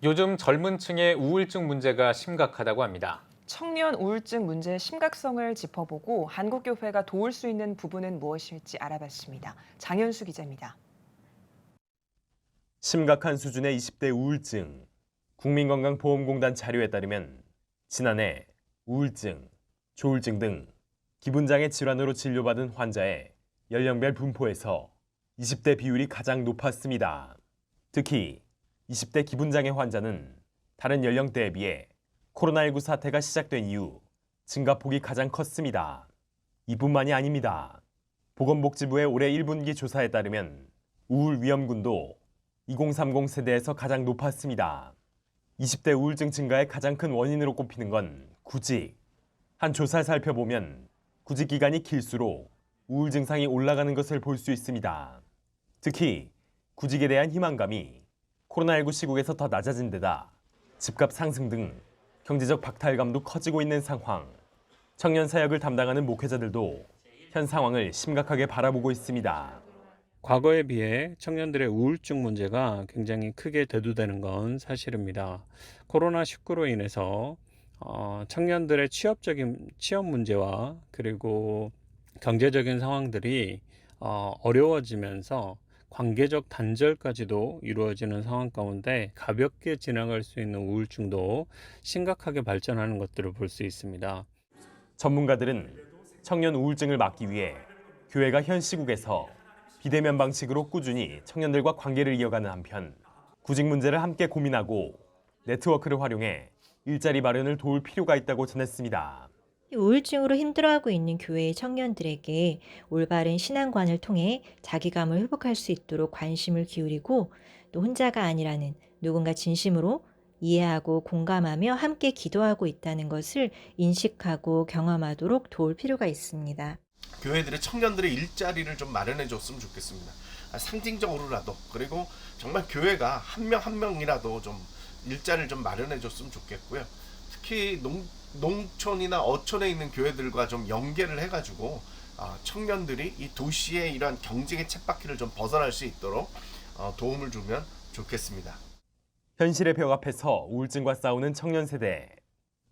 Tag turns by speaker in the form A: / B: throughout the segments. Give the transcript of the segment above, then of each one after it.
A: 요즘 젊은 층의 우울증 문제가 심각하다고 합니다.
B: 청년 우울증 문제의 심각성을 짚어보고 한국교회가 도울 수 있는 부분은 무엇일지 알아봤습니다. 장현수 기자입니다.
C: 심각한 수준의 20대 우울증. 국민건강보험공단 자료에 따르면 지난해 우울증, 조울증 등 기분장애 질환으로 진료받은 환자의 연령별 분포에서 20대 비율이 가장 높았습니다. 특히 20대 기분장애 환자는 다른 연령대에 비해 코로나19 사태가 시작된 이후 증가폭이 가장 컸습니다. 이뿐만이 아닙니다. 보건복지부의 올해 1분기 조사에 따르면 우울 위험군도 2030 세대에서 가장 높았습니다. 20대 우울증 증가의 가장 큰 원인으로 꼽히는 건 구직. 한 조사를 살펴보면 구직 기간이 길수록 우울 증상이 올라가는 것을 볼 수 있습니다. 특히 구직에 대한 희망감이 코로나19 시국에서 더 낮아진 데다 집값 상승 등 경제적 박탈감도 커지고 있는 상황. 청년 사역을 담당하는 목회자들도 현 상황을 심각하게 바라보고 있습니다.
D: 과거에 비해 청년들의 우울증 문제가 굉장히 크게 대두되는 건 사실입니다. 코로나19로 인해서 청년들의 취업 문제와 그리고 경제적인 상황들이 어려워지면서 관계적 단절까지도 이루어지는 상황 가운데 가볍게 지나갈 수 있는 우울증도 심각하게 발전하는 것들을 볼 수 있습니다.
C: 전문가들은 청년 우울증을 막기 위해 교회가 현 시국에서 비대면 방식으로 꾸준히 청년들과 관계를 이어가는 한편 구직 문제를 함께 고민하고 네트워크를 활용해 일자리 마련을 도울 필요가 있다고 전했습니다.
E: 우울증으로 힘들어하고 있는 교회의 청년들에게 올바른 신앙관을 통해 자기감을 회복할 수 있도록 관심을 기울이고 또 혼자가 아니라는 누군가 진심으로 이해하고 공감하며 함께 기도하고 있다는 것을 인식하고 경험하도록 도울 필요가 있습니다.
F: 교회들의 청년들의 일자리를 좀 마련해 줬으면 좋겠습니다. 상징적으로라도 그리고 정말 교회가 한 명 한 명이라도 좀 일자리를 좀 마련해 줬으면 좋겠고요. 특히 농촌이나 어촌에 있는 교회들과 좀 연계를 해가지고 청년들이 이 도시의 이러한 경쟁의 쳇바퀴를 좀 벗어날 수 있도록 도움을 주면 좋겠습니다.
C: 현실의 벽 앞에서 우울증과 싸우는 청년 세대.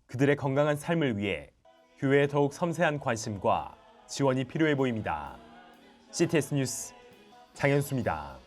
C: 그들의 건강한 삶을 위해 교회에 더욱 섬세한 관심과 지원이 필요해 보입니다. CTS 뉴스 장현수입니다.